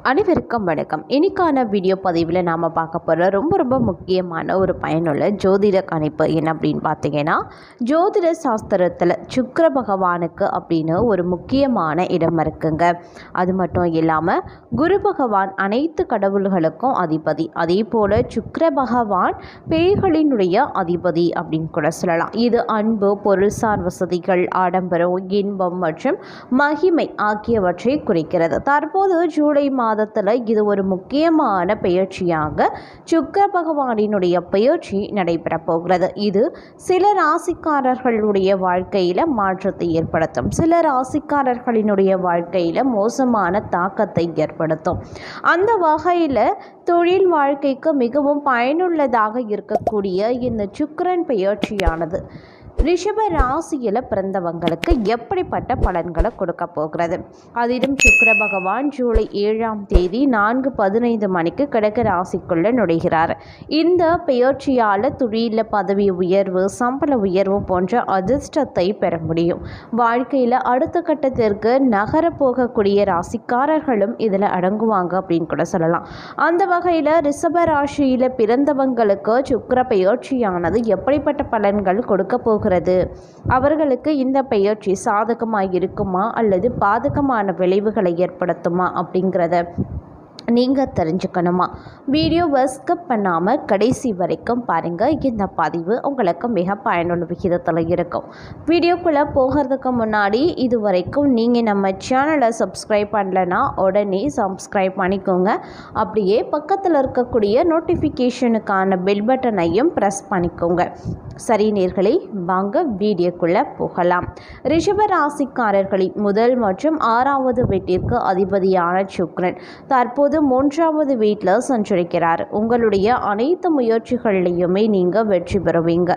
அனைவருக்கும் வணக்கம். இன்னைக்கான வீடியோ பதிவில் நாம் பார்க்க போகிற ரொம்ப முக்கியமான ஒரு பயனுள்ள ஜோதிட கணிப்பு என்ன அப்படின்னு பார்த்தீங்கன்னா, ஜோதிட சாஸ்திரத்தில் சுக்கிர பகவானுக்கு அப்படின்னு ஒரு முக்கியமான இடம் இருக்குங்க. அது மட்டும் இல்லாமல் குரு பகவான் அனைத்து கடவுள்களுக்கும் அதிபதி. அதே போல் சுக்கிர பகவான் பேய்களினுடைய அதிபதி அப்படின்னு கூட சொல்லலாம். இது அன்பு, பொருள்சார் வசதிகள், ஆடம்பரம், இன்பம் மற்றும் மகிமை ஆகியவற்றை குறிக்கிறது. தற்போது ஜூலை மாதத்தில் இது ஒரு முக்கியமான பெயர்ச்சியாக சுக்கிர பகவானினுடைய பெயர்ச்சி நடைபெற போகிறது. இது சில ராசிக்காரர்களுடைய வாழ்க்கையில் மாற்றத்தை ஏற்படுத்தும், சில ராசிக்காரர்களினுடைய வாழ்க்கையில் மோசமான தாக்கத்தை ஏற்படுத்தும். அந்த வகையில் தொழில் வாழ்க்கைக்கு மிகவும் பயனுள்ளதாக இருக்கக்கூடிய இந்த சுக்கிரன் பெயர்ச்சியானது ரிஷப ராசியில் பிறந்தவங்களுக்கு எப்படிப்பட்ட பலன்களை கொடுக்க போகிறது? அதிலும் சுக்கிர பகவான் ஜூலை 7ஆம் தேதி 4:15 மணிக்கு கடக ராசிக்குள்ளே நுழைகிறார். இந்த பெயர்ச்சியால் தொழிலில் பதவி உயர்வு, சம்பள உயர்வு போன்ற அதிர்ஷ்டத்தை பெற முடியும். வாழ்க்கையில் அடுத்த கட்டத்திற்கு நகர போகக்கூடிய ராசிக்காரர்களும் இதில் அடங்குவாங்க அப்படின்னு கூட சொல்லலாம். அந்த வகையில் ரிஷப ராசியில் பிறந்தவங்களுக்கு சுக்கிர பெயர்ச்சியானது எப்படிப்பட்ட பலன்கள் கொடுக்க போகிறது? அவர்களுக்கு இந்த பெயர்ச்சி சாதகமாக இருக்குமா அல்லது பாதகமான விளைவுகளை ஏற்படுத்துமா அப்படிங்கிறத நீங்கள் தெரிஞ்சுக்கணுமா? வீடியோவை ஸ்கிப் பண்ணாமல் கடைசி வரைக்கும் பாருங்கள். இந்த பதிவு உங்களுக்கு மிக பயனுள்ள விகிதத்தில் இருக்கும். வீடியோக்குள்ளே போகிறதுக்கு முன்னாடி இது வரைக்கும் நீங்கள் நம்ம சேனலை சப்ஸ்கிரைப் பண்ணலைன்னா உடனே சப்ஸ்கிரைப் பண்ணிக்கோங்க. அப்படியே பக்கத்தில் இருக்கக்கூடிய நோட்டிஃபிகேஷனுக்கான பெல் பட்டனையும் ப்ரெஸ் பண்ணிக்கோங்க. சரி நேயர்களே, வாங்க வீடியோக்குள்ளே போகலாம். ரிஷப ராசிக்காரர்களின் முதல் மற்றும் 6வது வீட்டிற்கு அதிபதியான சுக்கிரன் தற்போது 3வது வீட்டில் சஞ்சரிக்கிறார். உங்களுடைய அனைத்து முயற்சிகள்லையுமே நீங்கள் வெற்றி பெறுவீங்க.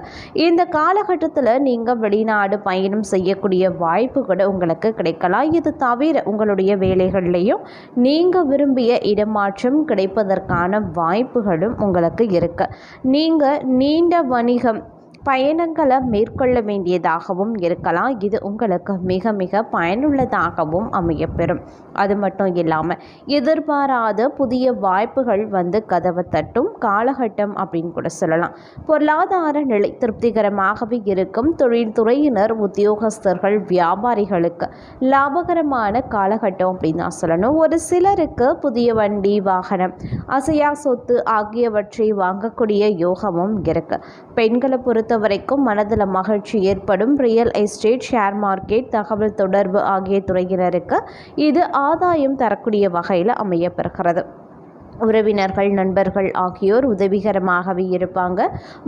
இந்த காலகட்டத்தில் நீங்கள் வெளிநாடு பயணம் செய்யக்கூடிய வாய்ப்பு கூட உங்களுக்கு கிடைக்கலாம். இது தவிர உங்களுடைய வேலைகள்லையும் நீங்கள் விரும்பிய இடமாற்றம் கிடைப்பதற்கான வாய்ப்புகளும் உங்களுக்கு இருக்கு. நீங்கள் நீண்ட வணிகம் பயணங்களை மேற்கொள்ள வேண்டியதாகவும் இருக்கலாம். இது உங்களுக்கு மிக பயனுள்ளதாகவும் அமையப்பெறும். அது மட்டும் இல்லாமல் எதிர்பாராத புதிய வாய்ப்புகள் வந்து கதவை தட்டும் காலகட்டம் அப்படின்னு கூட சொல்லலாம். பொருளாதார நிலை திருப்திகரமாகவே இருக்கும். தொழில்துறையினர், உத்தியோகஸ்தர்கள், வியாபாரிகளுக்கு லாபகரமான காலகட்டம் அப்படின்னு தான் சொல்லணும். ஒரு சிலருக்கு புதிய வண்டி, வாகனம், அசையா சொத்து ஆகியவற்றை வாங்கக்கூடிய யோகமும் இருக்கு. பெண்களை பொறுத்த வரைக்கும் மனதில் மகிழ்ச்சி ஏற்படும். ரியல் எஸ்டேட், ஷேர் மார்க்கெட், தகவல் தொடர்பு ஆகிய துறையினருக்கு இது ஆதாயம் தரக்கூடிய வகையில் அமையப்பெறுகிறது. உறவினர்கள், நண்பர்கள் ஆகியோர் உதவிகரமாகவே இருப்பாங்க.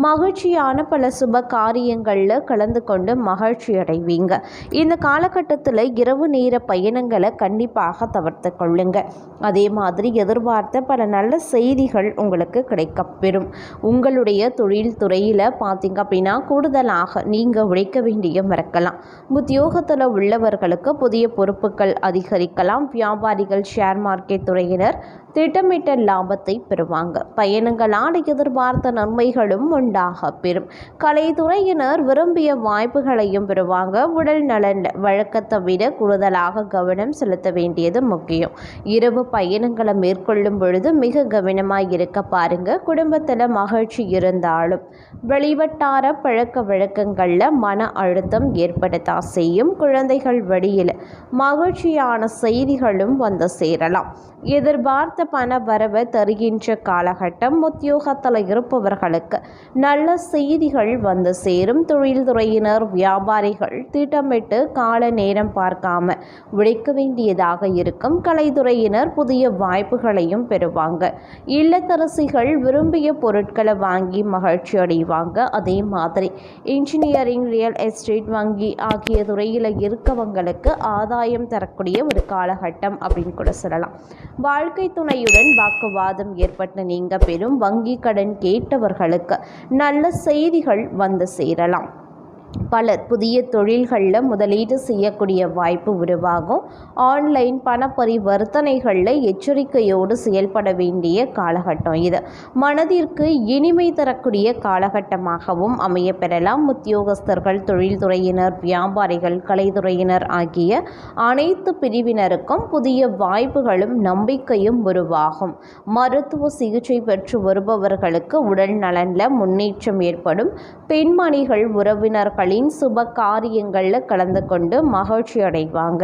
மகிழ்ச்சியான பல சுப காரியங்களில் கலந்து கொண்டு மகிழ்ச்சி அடைவீங்க. இந்த காலகட்டத்தில் இரவு நேர பயணங்களை கண்டிப்பாக தவிர்த்து கொள்ளுங்க. அதே மாதிரி எதிர்பார்த்த பல நல்ல செய்திகள் உங்களுக்கு கிடைக்கப்பெறும். உங்களுடைய தொழில் துறையில் பார்த்தீங்க அப்படின்னா கூடுதலாக நீங்கள் உழைக்க வேண்டிய மறக்கலாம். உத்தியோகத்தில் உள்ளவர்களுக்கு புதிய பொறுப்புகள் அதிகரிக்கலாம். வியாபாரிகள், ஷேர் மார்க்கெட் துறையினர் திட்டமிட்ட லாபத்தை பெறுவாங்க. பயணங்களால் எதிர்பார்த்த நன்மைகளும் உண்டாக பெறும். கலைத்துறையினர் விரும்பிய வாய்ப்புகளையும் பெறுவாங்க. உடல் நலன் வழக்கத்தை விட கூடுதலாக கவனம் செலுத்த வேண்டியது முக்கியம். இரவு பயணங்களை மேற்கொள்ளும் பொழுது மிக கவனமாக இருக்க பாருங்க. குடும்பத்தில் மகிழ்ச்சி இருந்தாலும் வெளிவட்டார பழக்க வழக்கங்களில் மன அழுத்தம் ஏற்படத்தான் செய்யும். குழந்தைகள் வழியில் மகிழ்ச்சியான செய்திகளும் வந்து சேரலாம். எதிர்பார்த்த பண வரவை தருகின்ற காலகட்டம். உத்தியோகத்தில் இருப்பவர்களுக்கு நல்ல செய்திகள் வந்து சேரும். தொழில்துறையினர், வியாபாரிகள் திட்டமிட்டு கால நேரம் பார்க்காம உழைக்க வேண்டியதாக இருக்கும். கலைத்துறையினர் புதிய வாய்ப்புகளையும் பெறுவாங்க. இல்லத்தரசிகள் விரும்பிய பொருட்களை வாங்கி மகிழ்ச்சி அடைவாங்க. அதே மாதிரி இன்ஜினியரிங், ரியல் எஸ்டேட், வங்கி ஆகிய துறையில் இருக்கவங்களுக்கு ஆதாயம் தரக்கூடிய ஒரு காலகட்டம் அப்படின்னு கூட சொல்லலாம். வாழ்க்கை துணையுடன் வாக்குவாதம் ஏற்பட்டு நீங்க பெறும். வங்கி கடன் கேட்டவர்களுக்கு நல்ல செய்திகள் வந்து சேரலாம். பலர் புதிய தொழில்களில் முதலீடு செய்யக்கூடிய வாய்ப்பு உருவாகும். ஆன்லைன் பண பரிவர்த்தனைகளில் எச்சரிக்கையோடு செயல்பட வேண்டிய காலகட்டம் இது. மனதிற்கு இனிமை தரக்கூடிய காலகட்டமாகவும் அமைய பெறலாம். உத்தியோகஸ்தர்கள், தொழில்துறையினர், வியாபாரிகள், கலைத்துறையினர் ஆகிய அனைத்து பிரிவினருக்கும் புதிய வாய்ப்புகளும் நம்பிக்கையும் உருவாகும். மருத்துவ சிகிச்சை பெற்று வருபவர்களுக்கு உடல் நலனில் முன்னேற்றம் ஏற்படும். பெண்மணிகள் உறவினர்களின் சுப காரியங்களில் கலந்து கொண்டு மகிழ்ச்சி அடைவாங்க.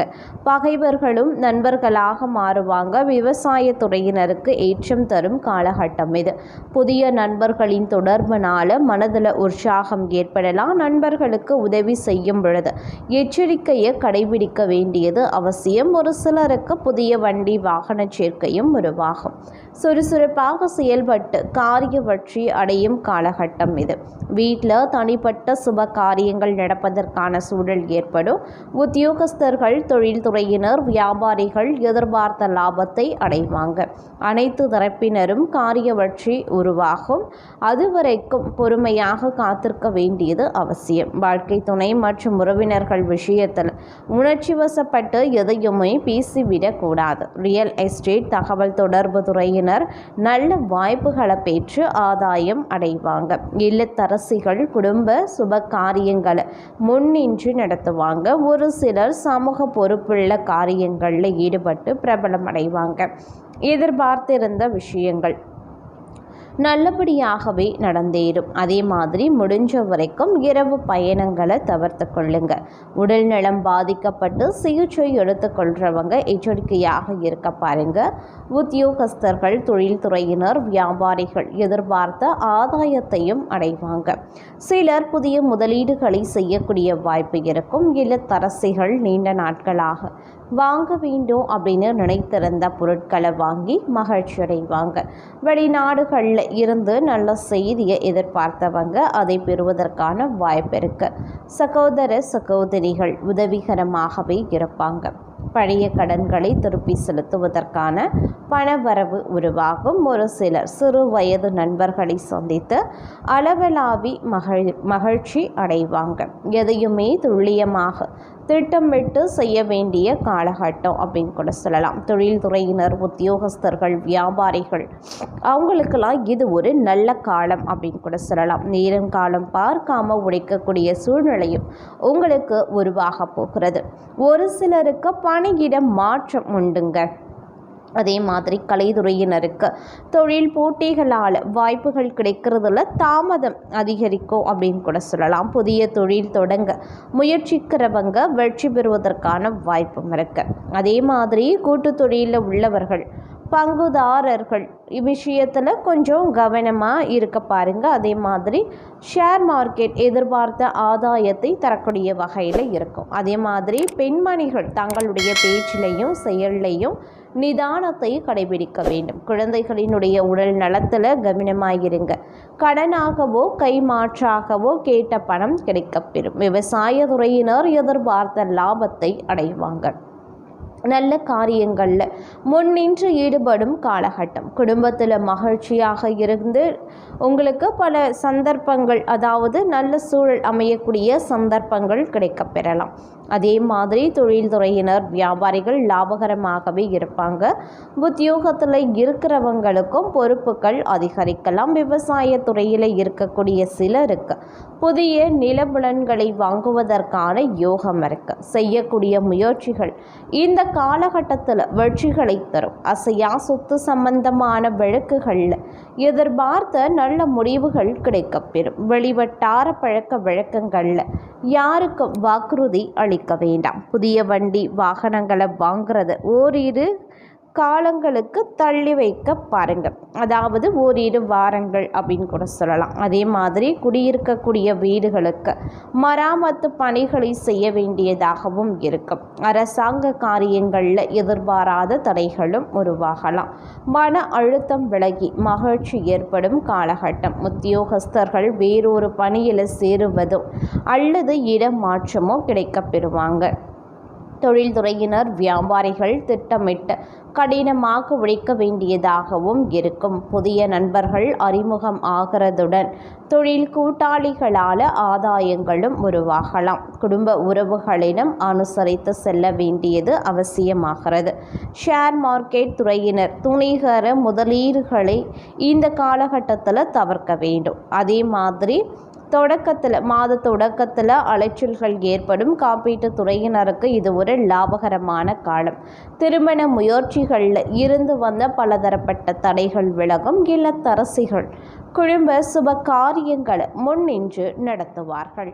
பகைவர்களும் நண்பர்களாக மாறுவாங்க. விவசாய துறையினருக்கு ஏற்றம் தரும் காலகட்டம் இது. புதிய நண்பர்களின் தொடர்புனால மனதில் உற்சாகம் ஏற்படலாம். நண்பர்களுக்கு உதவி செய்யும் பொழுது எச்சரிக்கையை கடைபிடிக்க வேண்டியது அவசியம். ஒரு சிலருக்கு புதிய வண்டி வாகன சேர்க்கையும் உருவாகும். சுறுசுறுப்பாக செயல்பட்டு காரிய வெற்றி அடையும் காலகட்டம் இது. வீட்டில் தனிப்பட்ட சுப காரியங்கள் நடப்பதற்கான சூழல் ஏற்படும். உத்தியோகஸ்தர்கள், தொழில்துறையினர், வியாபாரிகள் எதிர்பார்த்த லாபத்தை அடைவாங்க. அனைத்து தரப்பினரும் காரிய வெற்றி உருவாகும். அதுவரைக்கும் பொறுமையாக காத்திருக்க வேண்டியது அவசியம். வாழ்க்கை துணை மற்றும் உறவினர்கள் விஷயத்தில் உணர்ச்சி வசப்பட்டு எதையுமே பேசிவிடக்கூடாது. ரியல் எஸ்டேட், தகவல் தொடர்பு துறையினர் நல்ல வாய்ப்புகளை பெற்று ஆதாயம் அடைவாங்க. இல்லத்தரசிகள் குடும்ப சுப காரியங்களை முன்னின்று நடத்துவாங்க. ஒரு சிலர் சமூக பொறுப்புள்ள காரியங்களில் ஈடுபட்டு பிரபலம் அடைவாங்க. எதிர்பார்த்திருந்த விஷயங்கள் நல்லபடியாகவே நடந்தேறும். அதே மாதிரி முடிஞ்ச வரைக்கும் இரவு பயணங்களை தவிர்த்து கொள்ளுங்க. உடல் நலம் பாதிக்கப்பட்டு சிகிச்சை எடுத்துக்கொள்றவங்க எச்சரிக்கையாக இருக்க பாருங்க. உத்தியோகஸ்தர்கள், தொழில்துறையினர், வியாபாரிகள் எதிர்பார்த்த ஆதாயத்தையும் அடைவாங்க. சிலர் புதிய முதலீடுகளை செய்யக்கூடிய வாய்ப்பு இருக்கும். இல்லத்தரசிகள் நீண்ட நாட்களாக வாங்க வேண்டும் அப்படின்னு நினைத்திருந்த பொருட்களை வாங்கி மகிழ்ச்சி அடைவாங்க. வெளிநாடுகளில் இருந்து நல்ல செய்தியை எதிர்பார்த்தவங்க அதை பெறுவதற்கான வாய்ப்பு இருக்கு. சகோதர சகோதரிகள் உதவிகரமாகவே இருப்பாங்க. பழைய கடன்களை திருப்பி செலுத்துவதற்கான பணவரவு உருவாகும். ஒரு சிலர் சிறு வயது நண்பர்களை சந்தித்து அளவலாவி மகிழ்ச்சி அடைவாங்க. எதையுமே துல்லியமாக திட்டமிட்டு செய்ய வேண்டிய காலகட்டம் அப்படின்னு கூட சொல்லலாம். தொழில்துறையினர், உத்தியோகஸ்தர்கள், வியாபாரிகள் அவங்களுக்கெல்லாம் இது ஒரு நல்ல காலம் அப்படின்னு கூட சொல்லலாம். நேரம் காலம் பார்க்காம உடைக்கக்கூடிய சூழ்நிலையும் உங்களுக்கு உருவாக போகிறது. ஒரு சிலருக்கு பணியிட மாற்றம் உண்டுங்க. அதே மாதிரி கலைத்துறையினருக்கு தொழில் போட்டிகளால் வாய்ப்புகள் கிடைக்கிறதுல தாமதம் அதிகரிக்கும் அப்படின்னு கூட சொல்லலாம். புதிய தொழில் தொடங்க முயற்சிக்கிறவங்க வெற்றி பெறுவதற்கான வாய்ப்பும் இருக்கு. அதே மாதிரி கூட்டு தொழிலில் உள்ளவர்கள், பங்குதாரர்கள் விஷயத்தில் கொஞ்சம் கவனமாக இருக்க பாருங்க. அதே மாதிரி ஷேர் மார்க்கெட் எதிர்பார்த்த ஆதாயத்தை தரக்கூடிய வகையில் இருக்கும். அதே மாதிரி பெண்மணிகள் தங்களுடைய பேச்சிலையும் செயல்லையும் நிதானத்தை கடைபிடிக்க வேண்டும். குழந்தைகளினுடைய உடல் நலத்தில் கவனமாயிருங்க. கடனாகவோ கைமாற்றாகவோ கேட்ட பணம் கிடைக்கப்பெறும். விவசாய துறையினர் எதிர்பார்த்த லாபத்தை அடைவாங்க. நல்ல காரியங்களில் முன்னின்று ஈடுபடும் காலகட்டம். குடும்பத்தில் மகிழ்ச்சியாக இருந்து உங்களுக்கு பல சந்தர்ப்பங்கள், அதாவது நல்ல சூழல் அமையக்கூடிய சந்தர்ப்பங்கள் கிடைக்கப்பெறலாம். அதே மாதிரி தொழில்துறையினர், வியாபாரிகள் லாபகரமாகவே இருப்பாங்க. உத்தியோகத்தில் இருக்கிறவங்களுக்கும் பொறுப்புகள் அதிகரிக்கலாம். விவசாய துறையில் இருக்கக்கூடிய சிலருக்கு புதிய நிலபுலன்களை வாங்குவதற்கான யோகம் இருக்கு. செய்யக்கூடிய முயற்சிகள் இந்த காலகட்டத்தில் வெற்றிகளை தரும். அசையா சொத்து சம்பந்தமான வழக்குகளில் எதிர்பார்த்த நல்ல முடிவுகள் கிடைக்கப்பெறும். வெளிவட்டார பழக்க வழக்கங்களில் யாருக்கும் வாக்குறுதி அளிக்க வேண்டாம். புதிய வண்டி வாகனங்களை வாங்குறது ஓரிரு காலங்களுக்கு தள்ளி வைக்க பாருங்க. அதாவது ஓரிரு வாரங்கள் அப்படின்னு கூட சொல்லலாம். அதே மாதிரி குடியிருக்கக்கூடிய வீடுகளுக்கு மராமத்து பணிகளை செய்ய வேண்டியதாகவும் இருக்கும். அரசாங்க காரியங்களில் எதிர்பாராத தடைகளும் உருவாகலாம். மன அழுத்தம் விலகி மகிழ்ச்சி ஏற்படும் காலகட்டம். உத்தியோகஸ்தர்கள் வேறொரு பணியில் சேருவதோ அல்லது இடமாற்றமோ கிடைக்கப்பெறுவாங்க. தொழில்துறையினர் வியாபாரிகள் திட்டமிட்டு கடினமாக உழைக்க வேண்டியதாகவும் இருக்கும். புதிய நண்பர்கள் அறிமுகம் ஆகிறதுடன் தொழில் கூட்டாளிகளால் ஆதாயங்களும் உருவாகலாம். குடும்ப உறவுகளிடம் அனுசரித்து செல்ல வேண்டியது அவசியமாகிறது. ஷேர் மார்க்கெட் துறையினர் துணிகர முதலீடுகளை இந்த காலகட்டத்தில் தவிர்க்க வேண்டும். அதே மாதிரி மாத தொடக்கத்தில் அலைச்சல்கள் ஏற்படும். காப்பீட்டு துறையினருக்கு இது ஒரு லாபகரமான காலம். திருமண முயற்சிகளில் இருந்து வந்த பலதரப்பட்ட தடைகள் விலகும். இல்லத்தரசிகள் குடும்ப சுப காரியங்களை முன்னின்று நடத்துவார்கள்.